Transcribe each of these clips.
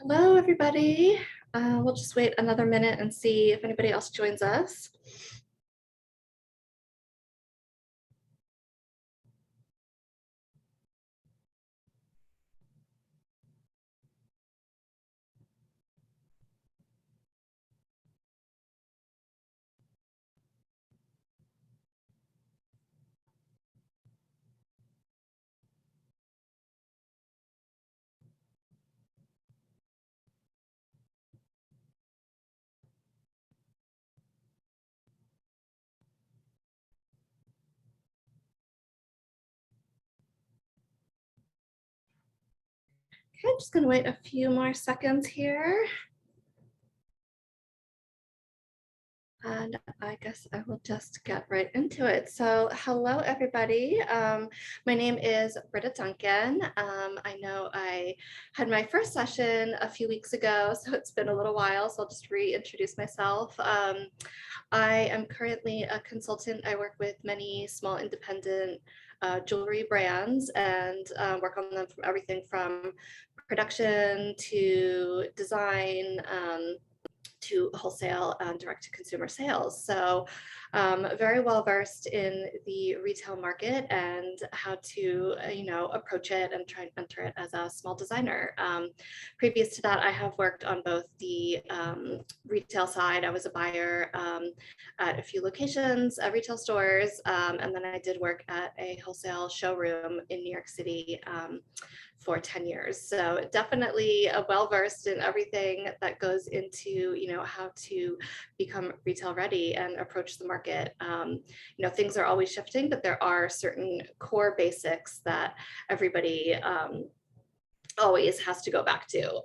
Hello, everybody. We'll just wait another minute and see if anybody else joins us. Okay, just gonna wait a few more seconds here. And I guess I will just get right into it. So hello, everybody. My name is Britta Duncan. I know I had my first session a few weeks ago, so it's been a little while, so I'll just reintroduce myself. I am currently a consultant. I work with many small independent jewelry brands and work on them from everything from production to design, to wholesale and direct to consumer sales. So very well versed in the retail market and how to, approach it and try and enter it as a small designer. Previous to that, I have worked on both the retail side. I was a buyer at a few locations, retail stores, and then I did work at a wholesale showroom in New York City for 10 years. So definitely well-versed in everything that goes into, how to become retail ready and approach the market. Things are always shifting, but there are certain core basics that everybody always has to go back to.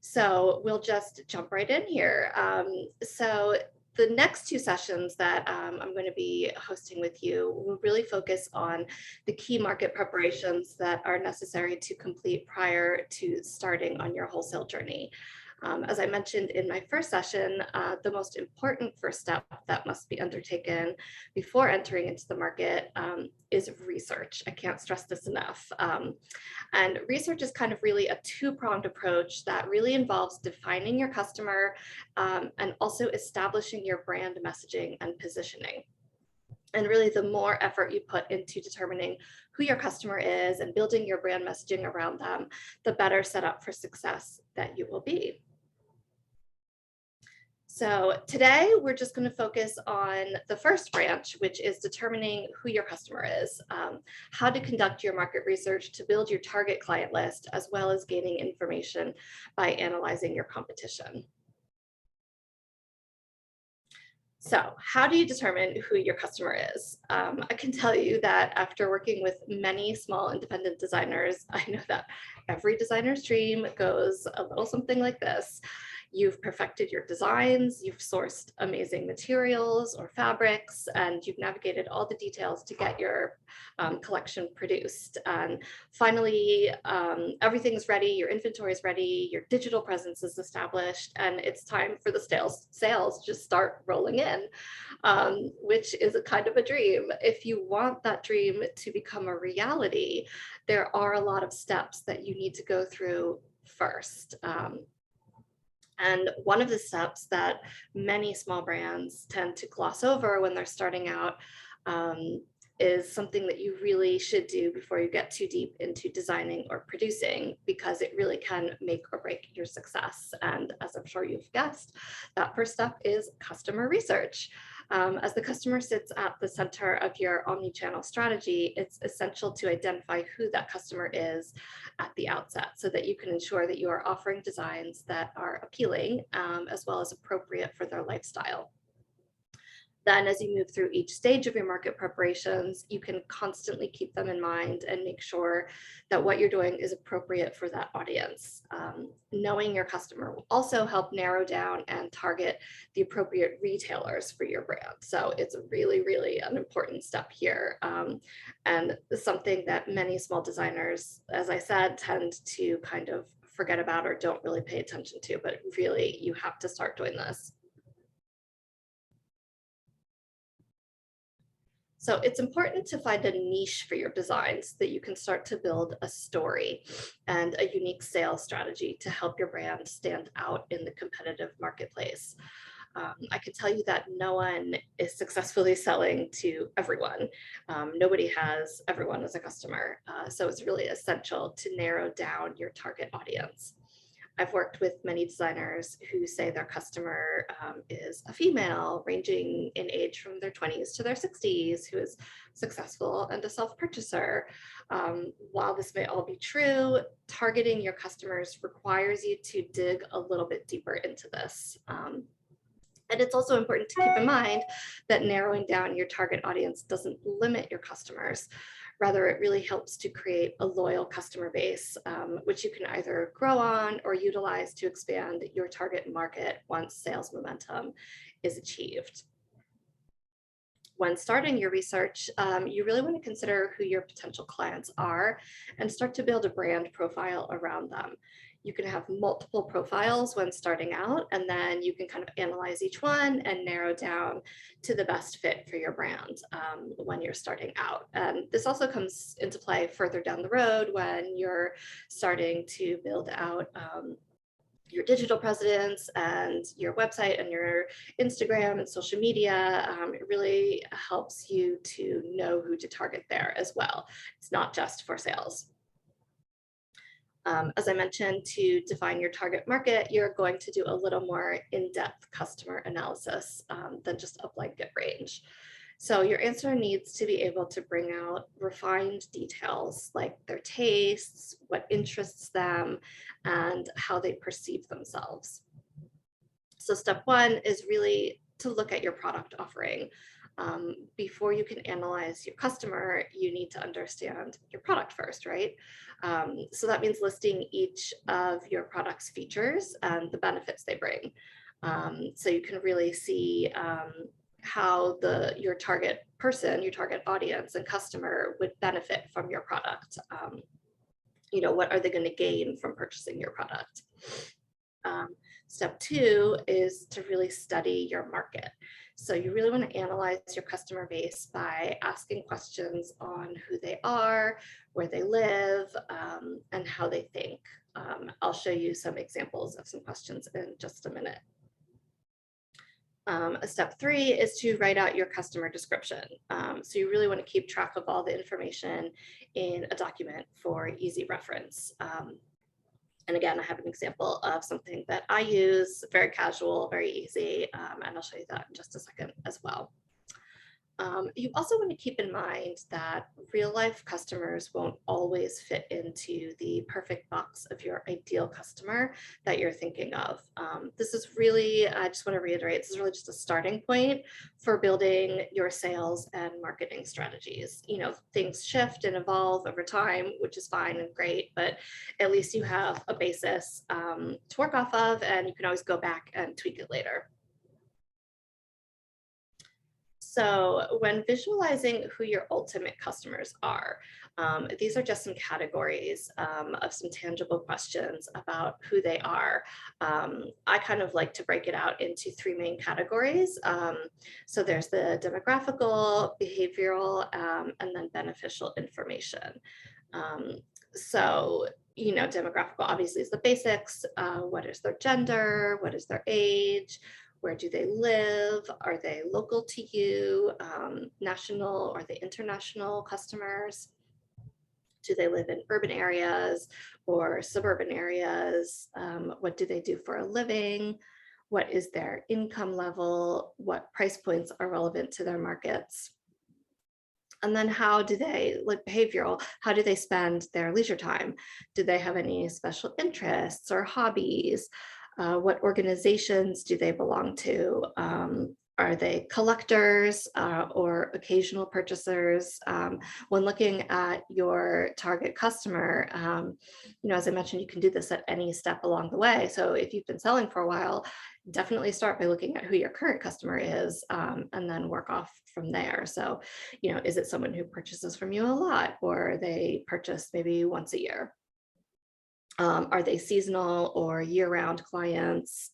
So we'll just jump right in here. So the next two sessions that I'm going to be hosting with you will really focus on the key market preparations that are necessary to complete prior to starting on your wholesale journey. As I mentioned in my first session, the most important first step that must be undertaken before entering into the market is research. I can't stress this enough. And research is kind of really a two-pronged approach that really involves defining your customer and also establishing your brand messaging and positioning. And really, the more effort you put into determining who your customer is and building your brand messaging around them, the better set up for success that you will be. So today we're just going to focus on the first branch, which is determining who your customer is, how to conduct your market research to build your target client list, as well as gaining information by analyzing your competition. So how do you determine who your customer is? I can tell you that after working with many small independent designers, I know that every designer's dream goes a little something like this. You've perfected your designs, you've sourced amazing materials or fabrics, and you've navigated all the details to get your collection produced. And finally, everything's ready, your inventory is ready, your digital presence is established, and it's time for the sales just start rolling in, which is a kind of a dream. If you want that dream to become a reality, there are a lot of steps that you need to go through first. And one of the steps that many small brands tend to gloss over when they're starting out is something that you really should do before you get too deep into designing or producing, because it really can make or break your success. And as I'm sure you've guessed, that first step is customer research. As the customer sits at the center of your omni-channel strategy, it's essential to identify who that customer is at the outset so that you can ensure that you are offering designs that are appealing as well as appropriate for their lifestyle. Then as you move through each stage of your market preparations, you can constantly keep them in mind and make sure that what you're doing is appropriate for that audience. Knowing your customer will also help narrow down and target the appropriate retailers for your brand. So it's really, really an important step here. And something that many small designers, as I said, tend to kind of forget about or don't really pay attention to, but really you have to start doing this. So it's important to find a niche for your designs that you can start to build a story and a unique sales strategy to help your brand stand out in the competitive marketplace. I can tell you that no one is successfully selling to everyone. Nobody has everyone as a customer. So it's really essential to narrow down your target audience. I've worked with many designers who say their customer is a female ranging in age from their 20s to their 60s, who is successful and a self-purchaser. While this may all be true, targeting your customers requires you to dig a little bit deeper into this. And it's also important to keep in mind that narrowing down your target audience doesn't limit your customers. Rather, it really helps to create a loyal customer base, which you can either grow on or utilize to expand your target market once sales momentum is achieved. When starting your research, you really want to consider who your potential clients are and start to build a brand profile around them. You can have multiple profiles when starting out, and then you can kind of analyze each one and narrow down to the best fit for your brand when you're starting out. And this also comes into play further down the road when you're starting to build out your digital presence and your website and your Instagram and social media. It really helps you to know who to target there as well. It's not just for sales. As I mentioned, to define your target market, you're going to do a little more in-depth customer analysis than just a blanket range. So your answer needs to be able to bring out refined details like their tastes, what interests them, and how they perceive themselves. So step one is really to look at your product offering. Before you can analyze your customer, you need to understand your product first, right? So that means listing each of your product's features and the benefits they bring. So you can really see how your target person, your target audience and customer would benefit from your product. What are they going to gain from purchasing your product? Step two is to really study your market. So you really want to analyze your customer base by asking questions on who they are, where they live, and how they think. I'll show you some examples of some questions in just a minute. Step three is to write out your customer description. So you really want to keep track of all the information in a document for easy reference. And again, I have an example of something that I use, very casual, very easy, and I'll show you that in just a second as well. You also want to keep in mind that real life customers won't always fit into the perfect box of your ideal customer that you're thinking of. This is really, I just want to reiterate, this is really just a starting point for building your sales and marketing strategies. Things shift and evolve over time, which is fine and great, but at least you have a basis to work off of, and you can always go back and tweak it later. So when visualizing who your ultimate customers are, these are just some categories of some tangible questions about who they are. I kind of like to break it out into three main categories. So there's the demographical, behavioral, and then beneficial information. So demographical obviously is the basics. What is their gender? What is their age? Where do they live? Are they local to you, national, or are they international customers? Do they live in urban areas or suburban areas? What do they do for a living? What is their income level? What price points are relevant to their markets? And then how do they, like behavioral, how do they spend their leisure time? Do they have any special interests or hobbies? What organizations do they belong to? Are they collectors or occasional purchasers? When looking at your target customer, as I mentioned, you can do this at any step along the way. So if you've been selling for a while, definitely start by looking at who your current customer is and then work off from there. So, is it someone who purchases from you a lot, or they purchase maybe once a year? Are they seasonal or year-round clients?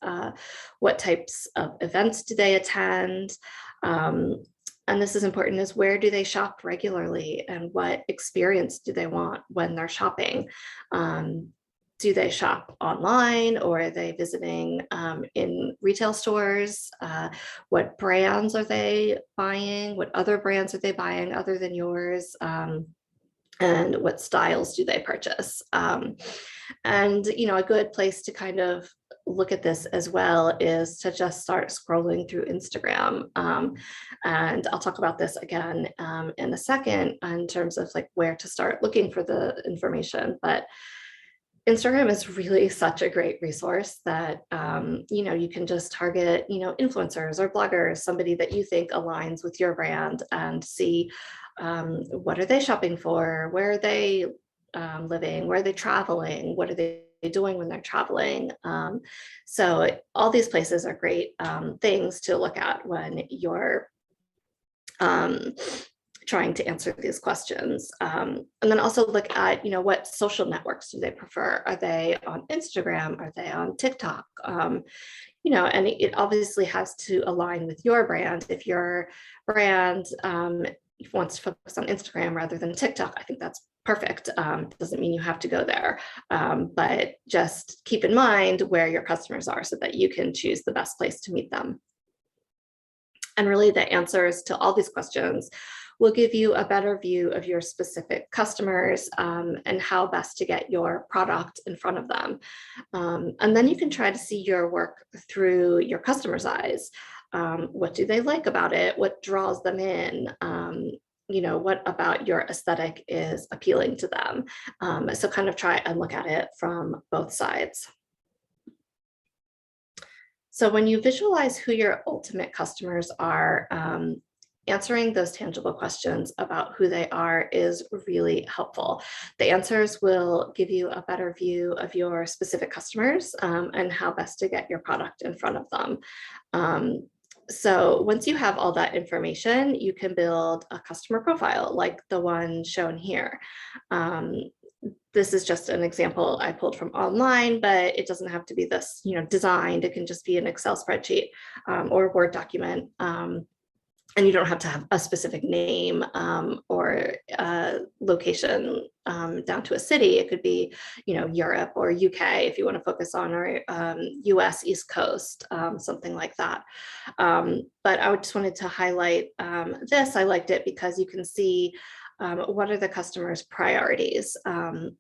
What types of events do they attend? and this is important, is where do they shop regularly and what experience do they want when they're shopping? Do they shop online, or are they visiting in retail stores? What brands are they buying? What other brands are they buying other than yours? And what styles do they purchase? And a good place to kind of look at this as well is to just start scrolling through Instagram. And I'll talk about this again in a second in terms of like where to start looking for the information. But Instagram is really such a great resource that, you can just target, influencers or bloggers, somebody that you think aligns with your brand, and see what are they shopping for, where are they living, where are they traveling, what are they doing when they're traveling. So all these places are great things to look at when you're trying to answer these questions. And then also look at, what social networks do they prefer? Are they on Instagram? Are they on TikTok? And it obviously has to align with your brand. If your brand wants to focus on Instagram rather than TikTok, I think that's perfect. Doesn't mean you have to go there, but just keep in mind where your customers are so that you can choose the best place to meet them. And really the answers to all these questions will give you a better view of your specific customers and how best to get your product in front of them. And then you can try to see your work through your customers' eyes. What do they like about it? What draws them in? What about your aesthetic is appealing to them? So kind of try and look at it from both sides. So when you visualize who your ultimate customers are, answering those tangible questions about who they are is really helpful. The answers will give you a better view of your specific customers and how best to get your product in front of them. So once you have all that information, you can build a customer profile like the one shown here. This is just an example I pulled from online, but it doesn't have to be this, designed. It can just be an Excel spreadsheet or a Word document. And you don't have to have a specific name or location down to a city. It could be, Europe or UK if you want to focus on, or US East Coast, something like that. But I just wanted to highlight this. I liked it because you can see what are the customers' priorities?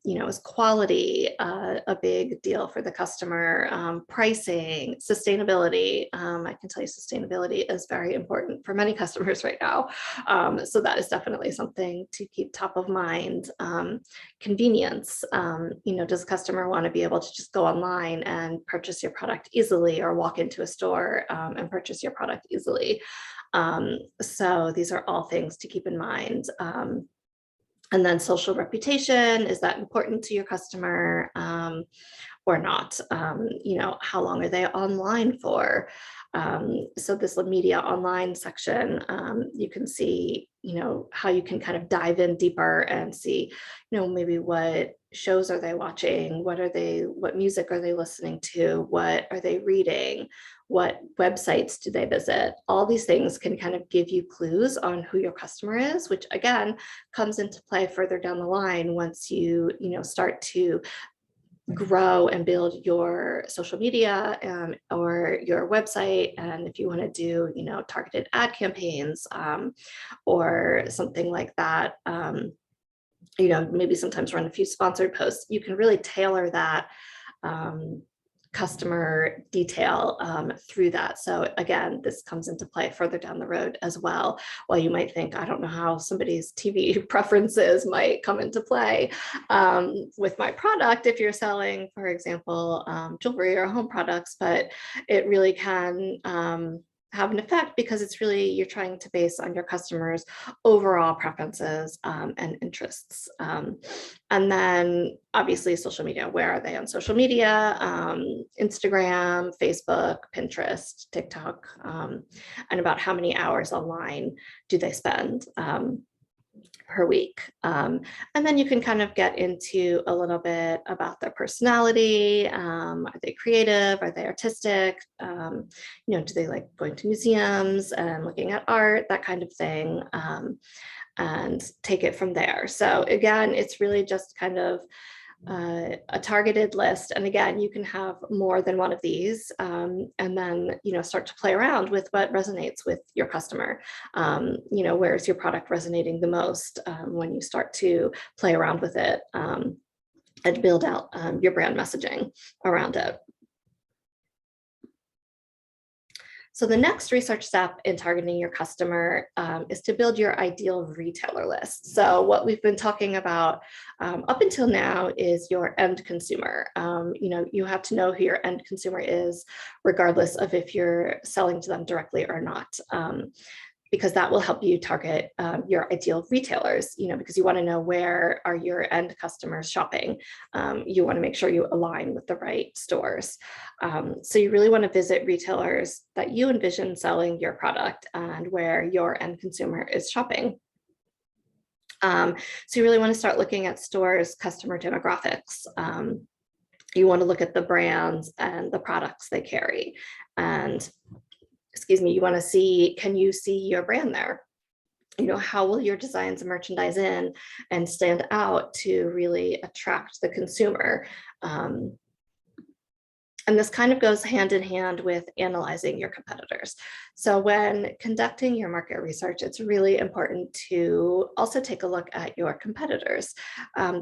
Is quality a big deal for the customer? Pricing, sustainability. I can tell you sustainability is very important for many customers right now. So that is definitely something to keep top of mind. Convenience. Does the customer want to be able to just go online and purchase your product easily, or walk into a store and purchase your product easily? So these are all things to keep in mind. And then social reputation, is that important to your customer or not? How long are they online for? So this media online section, you can see, how you can kind of dive in deeper and see, maybe what shows are they watching? What music are they listening to? What are they reading? What websites do they visit? All these things can kind of give you clues on who your customer is, which again comes into play further down the line once you, start to grow and build your social media or your website. And if you want to do, targeted ad campaigns or something like that, maybe sometimes run a few sponsored posts, you can really tailor that customer detail through that. So again, this comes into play further down the road as well. While you might think, I don't know how somebody's TV preferences might come into play with my product if you're selling, for example, jewelry or home products, but it really can have an effect because it's really, you're trying to base on your customers' overall preferences and interests. And then obviously social media, where are they on social media? Instagram, Facebook, Pinterest, TikTok, and about how many hours online do they spend? per week. And then you can kind of get into a little bit about their personality. Are they creative? Are they artistic? Do they like going to museums and looking at art, that kind of thing, and take it from there. So again, it's really just kind of a targeted list. And again, you can have more than one of these, and then, start to play around with what resonates with your customer. Where is your product resonating the most, when you start to play around with it, and build out your brand messaging around it. So the next research step in targeting your customer is to build your ideal retailer list. So what we've been talking about up until now is your end consumer. You have to know who your end consumer is, regardless of if you're selling to them directly or not. Because that will help you target your ideal retailers, because you want to know where are your end customers shopping. You want to make sure you align with the right stores. So you really want to visit retailers that you envision selling your product and where your end consumer is shopping. So you really want to start looking at stores' customer demographics. You want to look at the brands and the products they carry. And you want to see, can you see your brand there? How will your designs and merchandise in and stand out to really attract the consumer? And this kind of goes hand in hand with analyzing your competitors. So when conducting your market research, it's really important to also take a look at your competitors.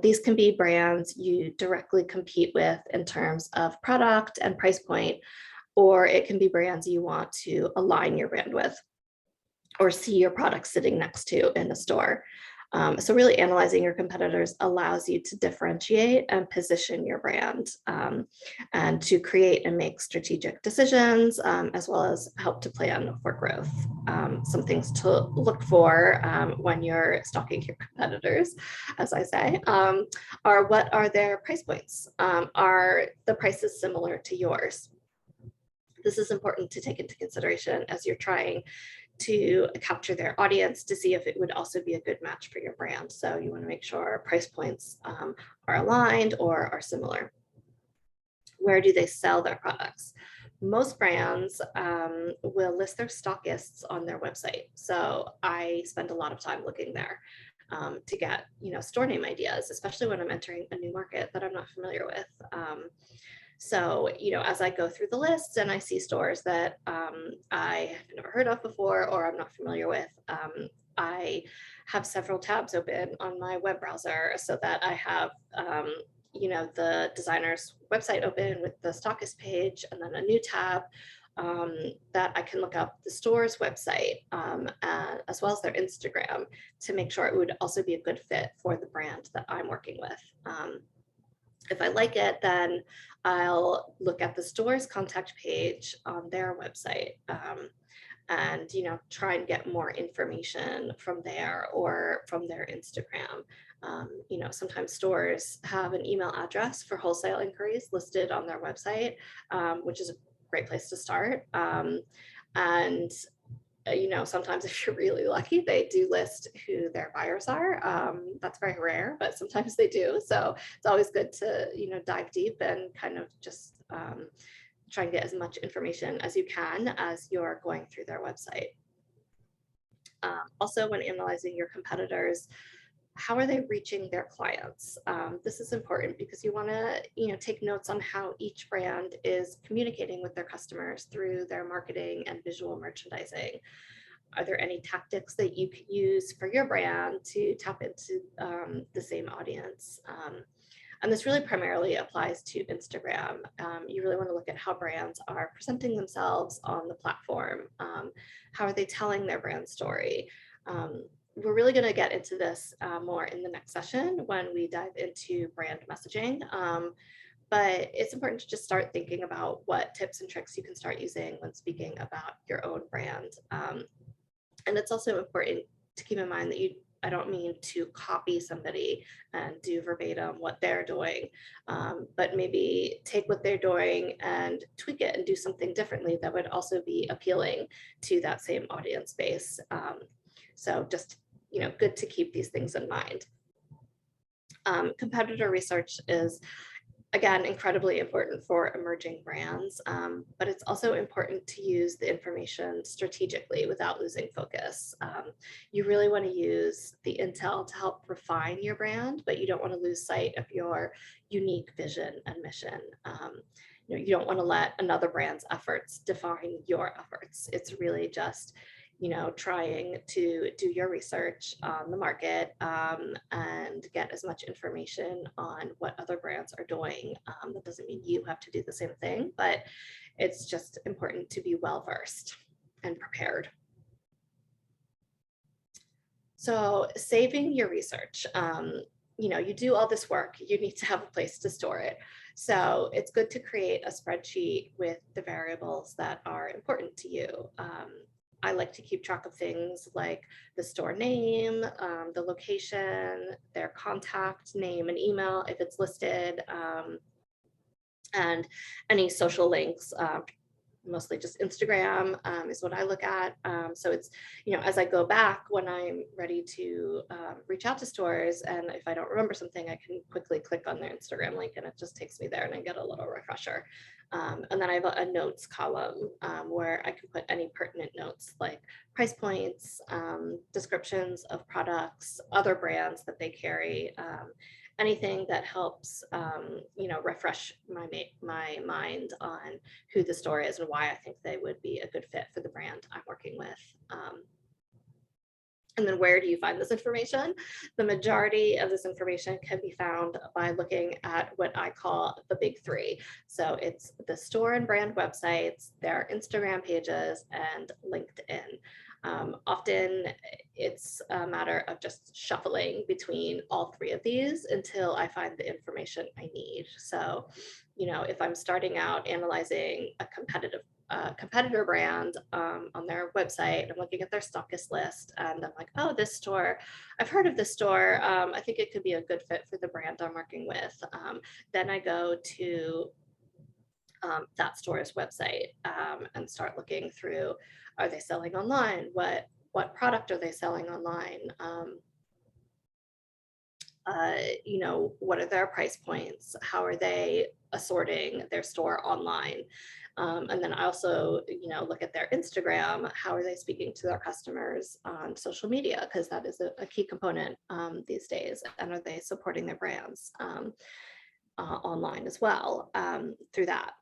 These can be brands you directly compete with in terms of product and price point, or it can be brands you want to align your brand with or see your product sitting next to in the store. So really analyzing your competitors allows you to differentiate and position your brand, and to create and make strategic decisions, as well as help to plan for growth. Some things to look for when you're stalking your competitors, as I say, are what are their price points? Are the prices similar to yours? This is important to take into consideration as you're trying to capture their audience to see if it would also be a good match for your brand. So you want to make sure price points are aligned or are similar. Where do they sell their products? Most brands will list their stockists on their website. So I spend a lot of time looking there to get store name ideas, especially when I'm entering a new market that I'm not familiar with. So, as I go through the lists and I see stores that I have never heard of before or I'm not familiar with, I have several tabs open on my web browser so that I have, the designer's website open with the stockist page, and then a new tab that I can look up the store's website, as well as their Instagram, to make sure it would also be a good fit for the brand that I'm working with. If I like it, then I'll look at the store's contact page on their website, and try and get more information from there or from their Instagram. Sometimes stores have an email address for wholesale inquiries listed on their website, which is a great place to start. And sometimes if you're really lucky, they do list who their buyers are. That's very rare, but sometimes they do. So it's always good to, dive deep and kind of just try and get as much information as you can as you're going through their website. Also, when analyzing your competitors, how are they reaching their clients? This is important because you want to, take notes on how each brand is communicating with their customers through their marketing and visual merchandising. Are there any tactics that you could use for your brand to tap into the same audience? And this really primarily applies to Instagram. You really want to look at how brands are presenting themselves on the platform. How are they telling their brand story? We're really going to get into this more in the next session when we dive into brand messaging. But it's important to just start thinking about what tips and tricks you can start using when speaking about your own brand. And it's also important to keep in mind that I don't mean to copy somebody and do verbatim what they're doing, but maybe take what they're doing and tweak it and do something differently that would also be appealing to that same audience base. So just good to keep these things in mind. Competitor research is, again, incredibly important for emerging brands, but it's also important to use the information strategically without losing focus. You really want to use the intel to help refine your brand, but you don't want to lose sight of your unique vision and mission. You don't want to let another brand's efforts define your efforts. It's really just trying to do your research on the market and get as much information on what other brands are doing. That doesn't mean you have to do the same thing, but it's just important to be well-versed and prepared. So saving your research, you do all this work, you need to have a place to store it. So it's good to create a spreadsheet with the variables that are important to you. I like to keep track of things like the store name, the location, their contact name and email if it's listed, and any social links. Mostly just Instagram is what I look at. So it's, as I go back when I'm ready to reach out to stores, and if I don't remember something, I can quickly click on their Instagram link and it just takes me there and I get a little refresher. And then I have a notes column where I can put any pertinent notes like price points, descriptions of products, other brands that they carry, anything that helps, refresh my mind on who the store is and why I think they would be a good fit for the brand I'm working with. And then where do you find this information? The majority of this information can be found by looking at what I call the big three. So it's the store and brand websites, their Instagram pages, and LinkedIn. Often it's a matter of just shuffling between all three of these until I find the information I need. So, if I'm starting out analyzing a competitor brand on their website, I'm looking at their stockist list and I'm like, oh, this store, I've heard of this store. I think it could be a good fit for the brand I'm working with. Then I go to that store's website and start looking through, are they selling online? What product are they selling online? What are their price points? How are they assorting their store online? And then I also, look at their Instagram. How are they speaking to their customers on social media? Because that is a key component these days. And are they supporting their brands online as well through that?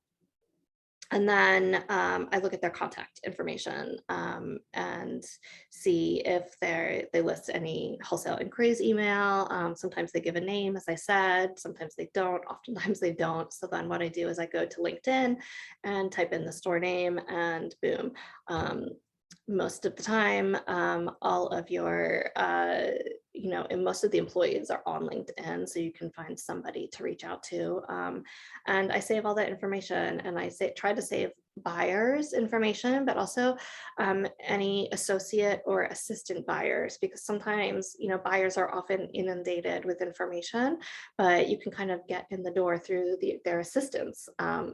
And then I look at their contact information and see if they list any wholesale inquiries email. Sometimes they give a name, as I said, sometimes they don't, oftentimes they don't. So then what I do is I go to LinkedIn and type in the store name and boom. Most of the time, all of your, and most of the employees are on LinkedIn, so you can find somebody to reach out to. And I save all that information, and I try to save buyers' information, but also any associate or assistant buyers, because sometimes, buyers are often inundated with information, but you can kind of get in the door through their assistants.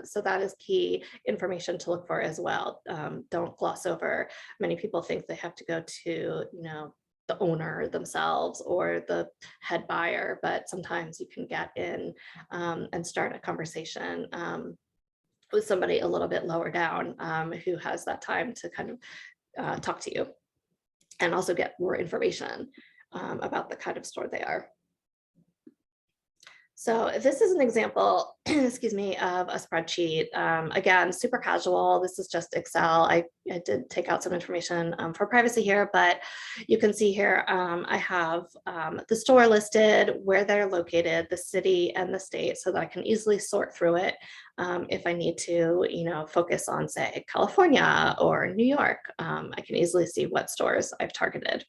So that is key information to look for as well. Don't gloss over. Many people think they have to go to, the owner themselves or the head buyer, but sometimes you can get in and start a conversation with somebody a little bit lower down who has that time to kind of talk to you and also get more information about the kind of store they are. So this is an example, excuse me, of a spreadsheet. Again, super casual. This is just Excel. I did take out some information for privacy here, but you can see here I have the store listed, where they're located, the city and the state, so that I can easily sort through it if I need to, focus on, say, California or New York. I can easily see what stores I've targeted.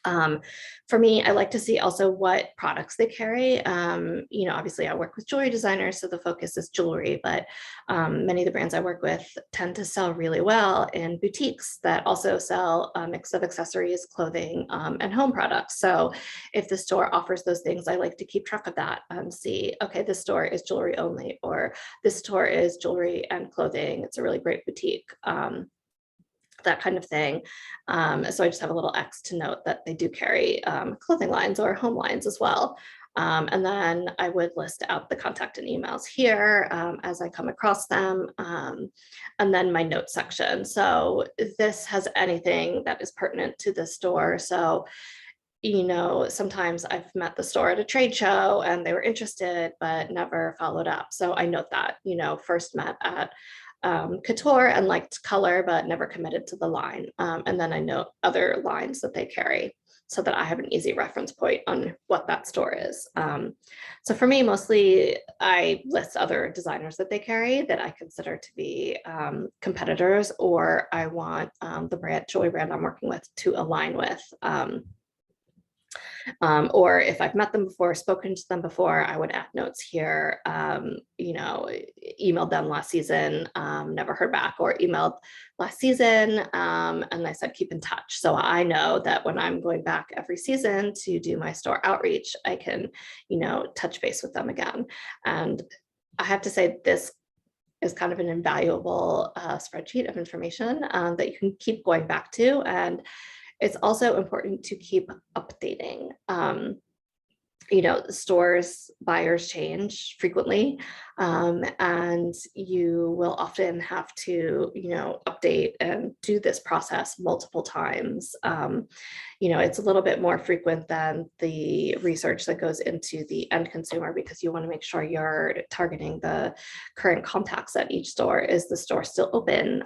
For me, I like to see also what products they carry. Obviously I work with jewelry designers, so the focus is jewelry, but many of the brands I work with tend to sell really well in boutiques that also sell a mix of accessories, clothing, and home products. So if the store offers those things, I like to keep track of that and see, okay, this store is jewelry only, or this store is jewelry and clothing. It's a really great boutique. that kind of thing. So I just have a little X to note that they do carry clothing lines or home lines as well. And then I would list out the contact and emails here as I come across them. And then my notes section. So this has anything that is pertinent to the store. So, you know, sometimes I've met the store at a trade show and they were interested, but never followed up. So I note that, you know, first met at Couture and liked color, but never committed to the line. And then I note other lines that they carry so that I have an easy reference point on what that store is. So for me, mostly I list other designers that they carry that I consider to be competitors, or I want the jewelry brand I'm working with to align with. Or if I've met them before, spoken to them before, I would add notes here, you know, emailed them last season, never heard back, or emailed last season, and I said, keep in touch. So I know that when I'm going back every season to do my store outreach, I can, you know, touch base with them again. And I have to say, this is kind of an invaluable spreadsheet of information that you can keep going back to. And it's also important to keep updating. You know, stores, buyers change frequently, and you will often have to, you know, update and do this process multiple times. You know, it's a little bit more frequent than the research that goes into the end consumer, because you want to make sure you're targeting the current contacts at each store. Is the store still open?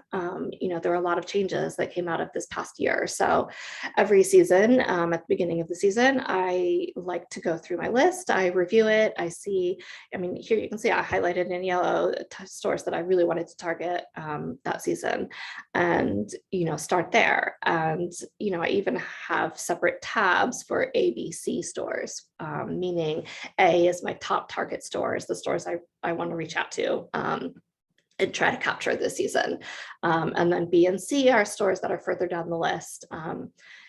You know, there are a lot of changes that came out of this past year. So every season, at the beginning of the season, I like to go through my list. I review it. I see, I mean, here you can see I highlighted in yellow stores that I really wanted to target that season, and, you know, start there. And, you know, I even have separate tabs for A, B, C stores, meaning A is my top target stores, the stores I want to reach out to and try to capture this season. And then B and C are stores that are further down the list.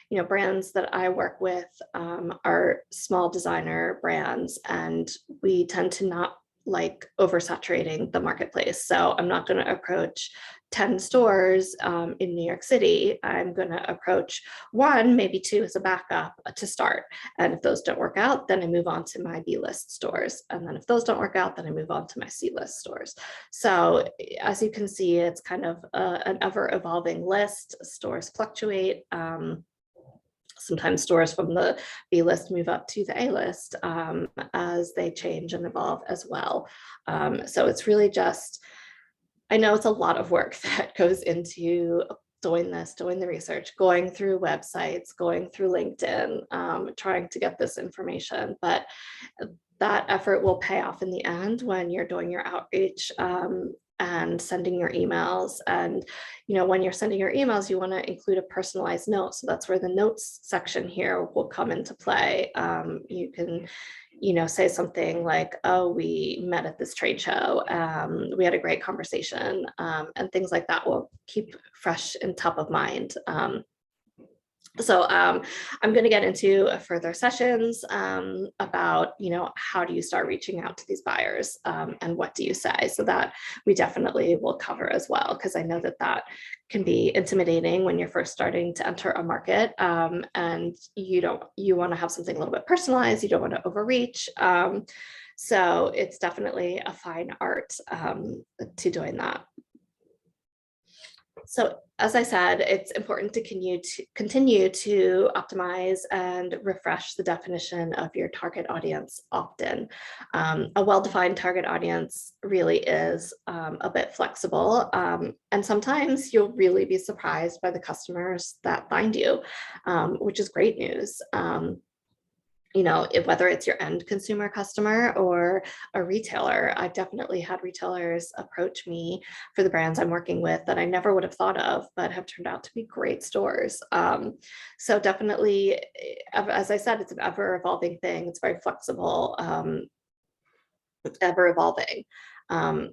You know, brands that I work with are small designer brands, and we tend to not like oversaturating the marketplace. So I'm not going to approach 10 stores in New York City. I'm going to approach one, maybe two as a backup to start. And if those don't work out, then I move on to my B list stores. And then if those don't work out, then I move on to my C list stores. So as you can see, it's kind of an ever evolving list. Stores fluctuate. Sometimes stores from the B list move up to the A list as they change and evolve as well. So it's really just, I know it's a lot of work that goes into doing this, doing the research, going through websites, going through LinkedIn, trying to get this information, but that effort will pay off in the end when you're doing your outreach and sending your emails. And, you know, when you're sending your emails, you want to include a personalized note. So that's where the notes section here will come into play. You can, you know, say something like, oh, we met at this trade show. We had a great conversation, and things like that will keep fresh and top of mind. So I'm going to get into further sessions about, you know, how do you start reaching out to these buyers and what do you say? So that we definitely will cover as well, because I know that that can be intimidating when you're first starting to enter a market, and you want to have something a little bit personalized. You don't want to overreach. So it's definitely a fine art to doing that. So as I said, it's important to continue to optimize and refresh the definition of your target audience often. A well-defined target audience really is a bit flexible, and sometimes you'll really be surprised by the customers that find you, which is great news. You know, whether it's your end consumer customer or a retailer. I've definitely had retailers approach me for the brands I'm working with that I never would have thought of, but have turned out to be great stores. So definitely, as I said, it's an ever evolving thing. It's very flexible, it's ever evolving. And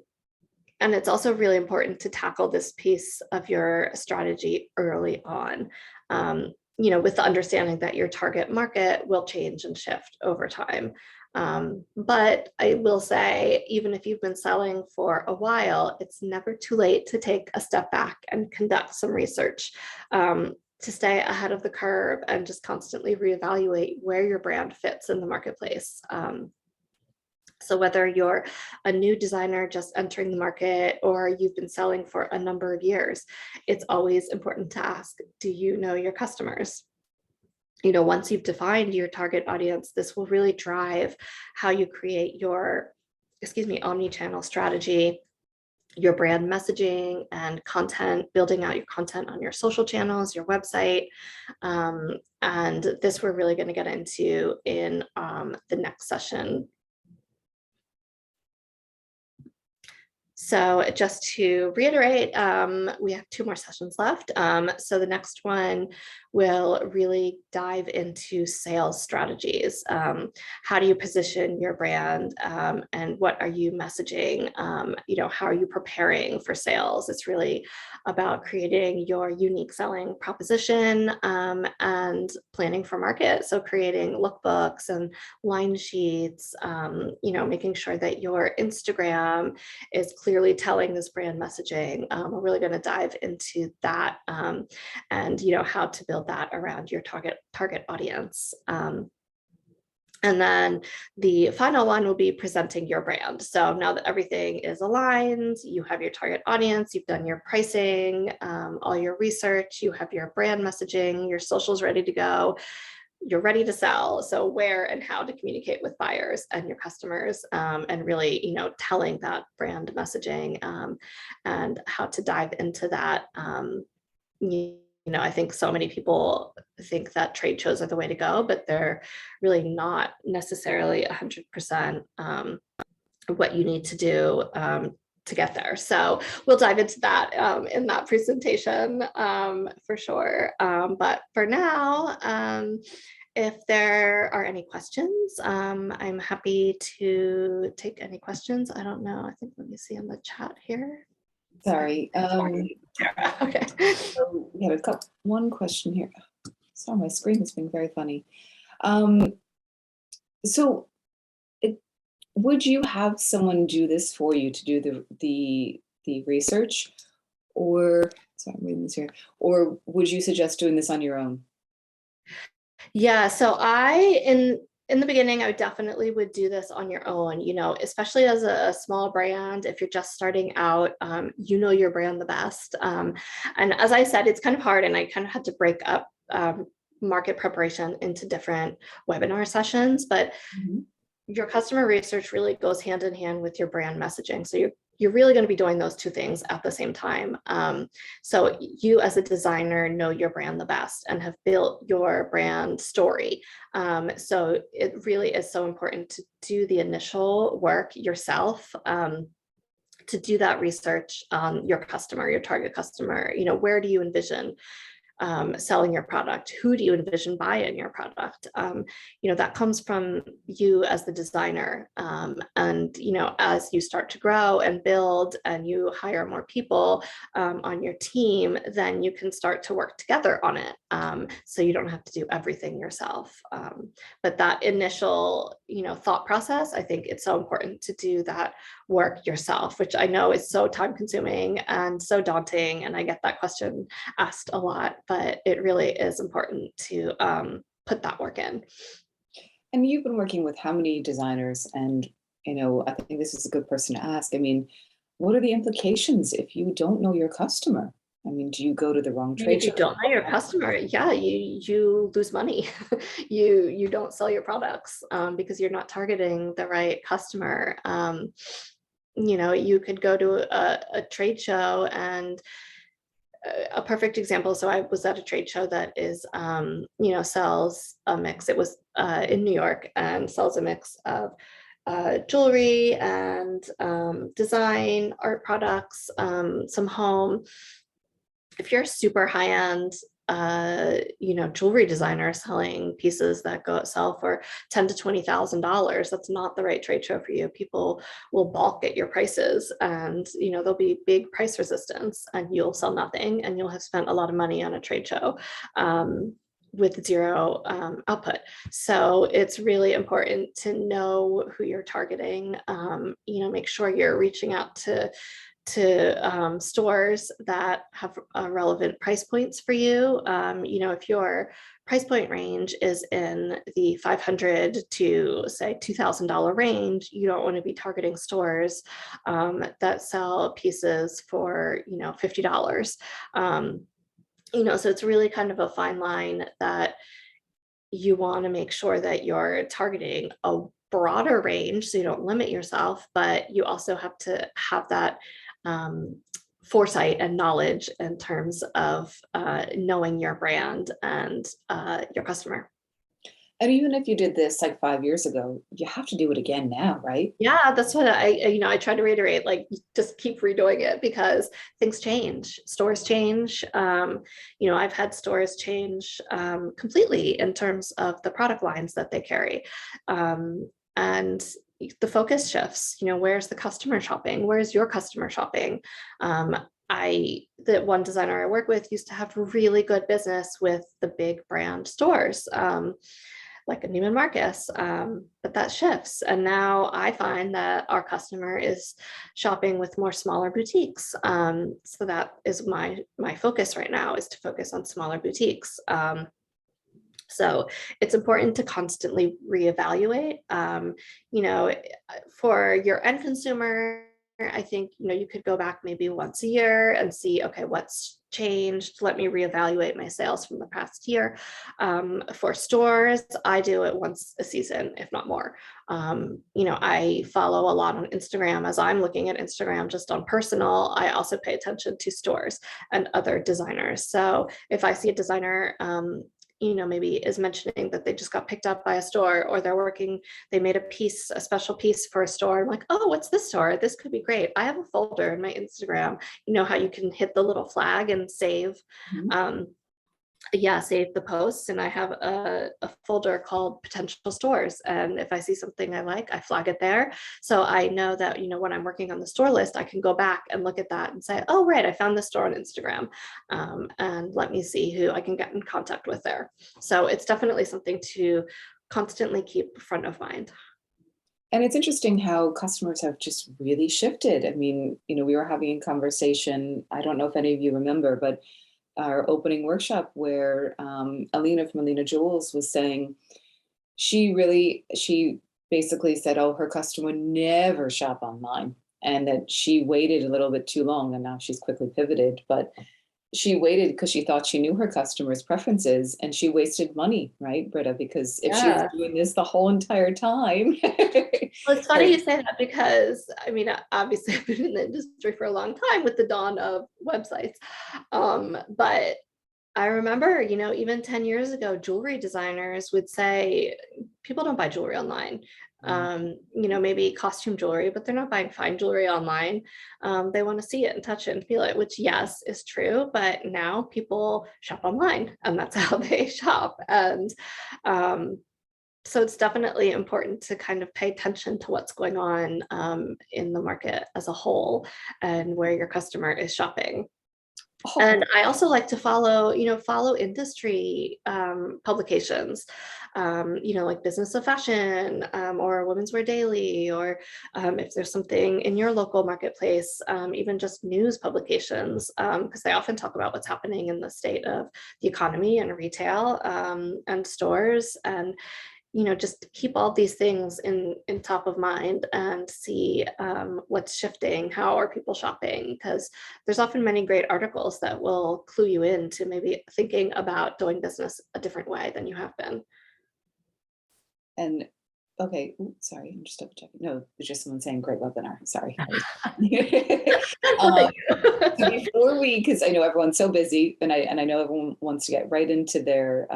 it's also really important to tackle this piece of your strategy early on. You know, with the understanding that your target market will change and shift over time. But I will say, even if you've been selling for a while, it's never too late to take a step back and conduct some research, to stay ahead of the curve and just constantly reevaluate where your brand fits in the marketplace. So whether you're a new designer just entering the market or you've been selling for a number of years, it's always important to ask, do you know your customers? Once you've defined your target audience, this will really drive how you create your, omni-channel strategy, your brand messaging and content, building out your content on your social channels, your website. And this we're really going to get into in the next session. So just to reiterate, we have 2 more sessions left. So the next one will really dive into sales strategies. How do you position your brand, and what are you messaging? How are you preparing for sales? It's really about creating your unique selling proposition, and planning for market. So creating lookbooks and line sheets, making sure that your Instagram is clearly telling this brand messaging. We're really going to dive into that, and how to build that around your target audience. And then the final one will be presenting your brand. So now that everything is aligned, you have your target audience, you've done your pricing, all your research, you have your brand messaging, your socials ready to go, you're ready to sell. So where and how to communicate with buyers and your customers, and really, telling that brand messaging, and how to dive into that. I think so many people think that trade shows are the way to go, but they're really not necessarily 100% what you need to do to get there. So we'll dive into that in that presentation, for sure. But for now, if there are any questions, I'm happy to take any questions. I don't know. I think, let me see in the chat here. Sorry. Okay. So we have one question here. Sorry, my screen is being very funny. Would you have someone do this for you to do the research, or sorry, I'm reading this here, or would you suggest doing this on your own? Yeah, so in the beginning, I definitely would do this on your own, especially as a small brand. If you're just starting out, your brand the best. And as I said, it's kind of hard, and I kind of had to break up market preparation into different webinar sessions, but your customer research really goes hand in hand with your brand messaging. So you're really going to be doing those 2 things at the same time. So you as a designer know your brand the best and have built your brand story. So it really is so important to do the initial work yourself, to do that research on your customer, your target customer. Where do you envision selling your product? Who do you envision buying your product? That comes from you as the designer. And, as you start to grow and build and you hire more people on your team, then you can start to work together on it. So you don't have to do everything yourself. But that initial, thought process, I think it's so important to do that work yourself, which I know is so time consuming and so daunting. And I get that question asked a lot, but it really is important to put that work in. And you've been working with how many designers? And, I think this is a good person to ask. I mean, what are the implications if you don't know your customer? I mean, do you go to the wrong trade show? If you don't know your customer, yeah, you lose money. you don't sell your products because you're not targeting the right customer. You could go to a trade show, and a perfect example. So I was at a trade show that is, sells a mix. It was in New York, and sells a mix of jewelry and design, art products, some home. If you're a super high-end jewelry designer selling pieces that sell for $10,000 to $20,000, that's not the right trade show for you. People will balk at your prices, and there'll be big price resistance, and you'll sell nothing, and you'll have spent a lot of money on a trade show. with zero output. So it's really important to know who you're targeting. Make sure you're reaching out to stores that have relevant price points for you. If your price point range is in the $500 to say $2,000 range, you don't want to be targeting stores that sell pieces for $50. So it's really kind of a fine line that you want to make sure that you're targeting a broader range so you don't limit yourself, but you also have to have that foresight and knowledge in terms of knowing your brand and your customer. And even if you did this like 5 years ago, you have to do it again now, right? Yeah, that's what I try to reiterate, like just keep redoing it because things change, stores change. I've had stores change completely in terms of the product lines that they carry. And the focus shifts, where's the customer shopping? Where's your customer shopping? The one designer I work with used to have really good business with the big brand stores. Like a Neiman Marcus, but that shifts. And now I find that our customer is shopping with more smaller boutiques. So that is my focus right now, is to focus on smaller boutiques. So it's important to constantly reevaluate. For your end consumer, I think you could go back maybe once a year and see, okay, what's changed. Let me reevaluate my sales from the past year. For stores, I do it once a season, if not more. I follow a lot on Instagram. As I'm looking at Instagram just on personal, I also pay attention to stores and other designers. So if I see a designer maybe is mentioning that they just got picked up by a store, or they made a special piece for a store. I'm like, oh, what's this store? This could be great. I have a folder in my Instagram, how you can hit the little flag and save. Mhm. Save the posts, and I have a folder called potential stores, and if I see something I like, I flag it there, so I know that when I'm working on the store list, I can go back and look at that and say, oh right, I found this store on Instagram, and let me see who I can get in contact with there. So it's definitely something to constantly keep front of mind. And it's interesting how customers have just really shifted. I mean, we were having a conversation, I don't know if any of you remember, but our opening workshop where Alina from Alina Jewels was saying she basically said, oh, her customer would never shop online, and that she waited a little bit too long, and now she's quickly pivoted. But she waited because she thought she knew her customers' preferences, and she wasted money, right, Britta? Because if she was Yeah. doing this the whole entire time, Well, it's funny like, you say that because obviously I've been in the industry for a long time with the dawn of websites. But I remember, even 10 years ago, jewelry designers would say people don't buy jewelry online. Maybe costume jewelry, but they're not buying fine jewelry online. They want to see it and touch it and feel it, which, yes, is true. But now people shop online, and that's how they shop. And so it's definitely important to kind of pay attention to what's going on in the market as a whole and where your customer is shopping. oh, And I also like to follow industry publications, like Business of Fashion, or Women's Wear Daily, or if there's something in your local marketplace, even just news publications, because they often talk about what's happening in the state of the economy and retail, and stores. And just keep all these things in top of mind and see what's shifting, how are people shopping, because there's often many great articles that will clue you in to maybe thinking about doing business a different way than you have been. and okay, sorry, I'm just double checking. No, it's just someone saying great webinar. Sorry. Well, um, thank you. so before because I know everyone's so busy, and I know everyone wants to get right into their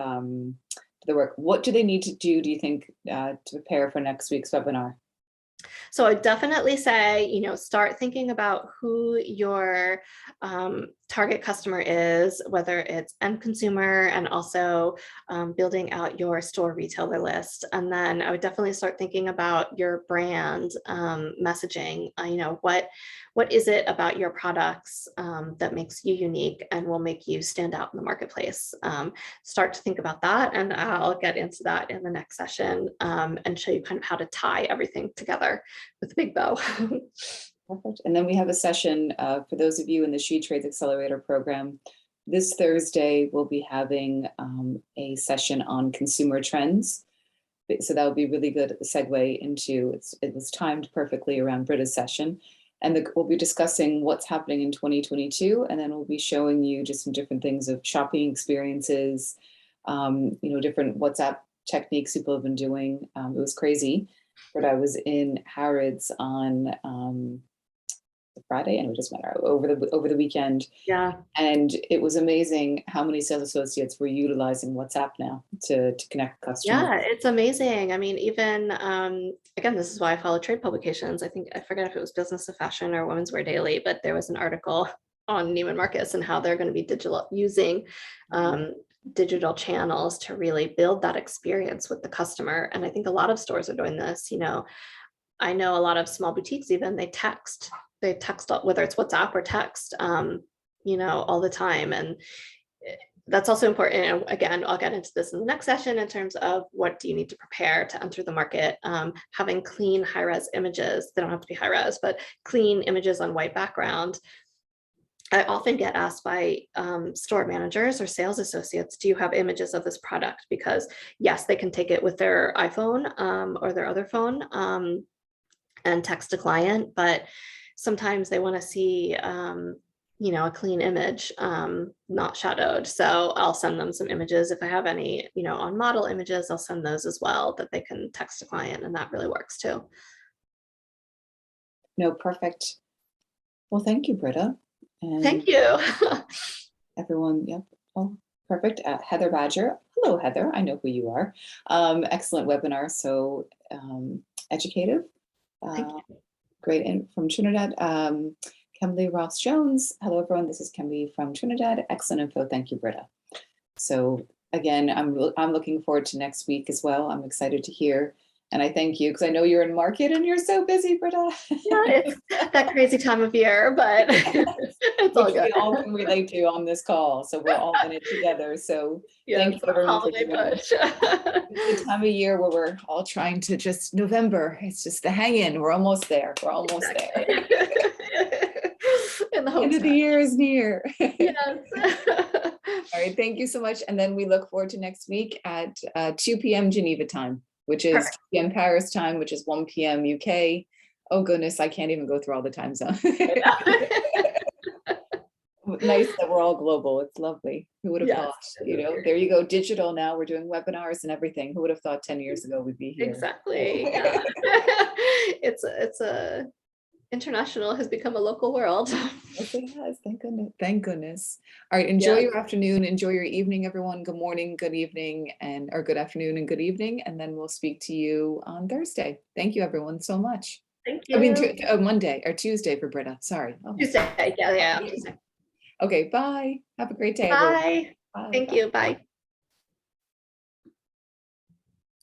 work. What do they need to do you think, to prepare for next week's webinar? So I definitely say, start thinking about who your target customer is, whether it's end consumer, and also building out your store retailer list. And then I would definitely start thinking about your brand messaging. What is it about your products that makes you unique and will make you stand out in the marketplace? Start to think about that, and I'll get into that in the next session and show you kind of how to tie everything together with a big bow. Perfect. And then we have a session for those of you in the SheTrades Accelerator Program. This Thursday, we'll be having a session on consumer trends. So that would be really good segue into, it was timed perfectly around Britta's session. And we'll be discussing what's happening in 2022, and then we'll be showing you just some different things of shopping experiences, different WhatsApp techniques people have been doing. It was crazy, but I was in Harrods on Friday, and we just met over the weekend. Yeah. And it was amazing how many sales associates were utilizing WhatsApp now to connect with customers. Yeah, it's amazing. I mean, even again, this is why I follow trade publications. I forget if it was Business of Fashion or Women's Wear Daily, but there was an article on Neiman Marcus and how they're going to be using digital channels to really build that experience with the customer. And I think a lot of stores are doing this. I know a lot of small boutiques, even they text, whether it's WhatsApp or text, all the time. And that's also important. And again, I'll get into this in the next session in terms of what do you need to prepare to enter the market. Having clean high-res images, they don't have to be high-res, but clean images on white background. I often get asked by store managers or sales associates, do you have images of this product? Because yes, they can take it with their iPhone or their other phone and text a client, but sometimes they want to see a clean image, not shadowed. So I'll send them some images. If I have any, on model images, I'll send those as well that they can text a client, and that really works too. No, perfect. Well, thank you, Britta. And thank you. Everyone, yep. Oh, perfect. Heather Badger. Hello, Heather. I know who you are. Excellent webinar. So educative. Thank you. Great. And from Trinidad, Kemley Ross Jones. Hello, everyone. This is Kemley from Trinidad. Excellent info. Thank you, Britta. So again, I'm looking forward to next week as well. I'm excited to hear. And I thank you because I know you're in market and you're so busy, Britta. Yeah, it's that crazy time of year, but it's all good. We all can relate to on this call. So we're all in it together. So thank you everyone for doing it. It's the time of year where we're all trying to just November. It's just the hang in. We're almost there. We're almost there. And the end of the year is near. Yes. All right. Thank you so much. And then we look forward to next week at 2 p.m. Geneva time, which is 2 p.m. Paris time, which is 1 p.m. UK. Oh goodness, I can't even go through all the time zones. Nice that we're all global. It's lovely. Who would have thought? There you go. Digital now. We're doing webinars and everything. Who would have thought 10 years ago we'd be here? Exactly. Yeah. It's a international has become a local world. Yes, it has. Thank goodness. Thank goodness. All right. Enjoy your afternoon. Enjoy your evening, everyone. Good morning, good evening, or good afternoon and good evening. And then we'll speak to you on Thursday. Thank you, everyone, so much. Thank you. I mean, Monday or Tuesday for Britta. Sorry. Tuesday. Yeah. Tuesday. Okay. Bye. Have a great day. Bye. Bye. Thank you. Bye.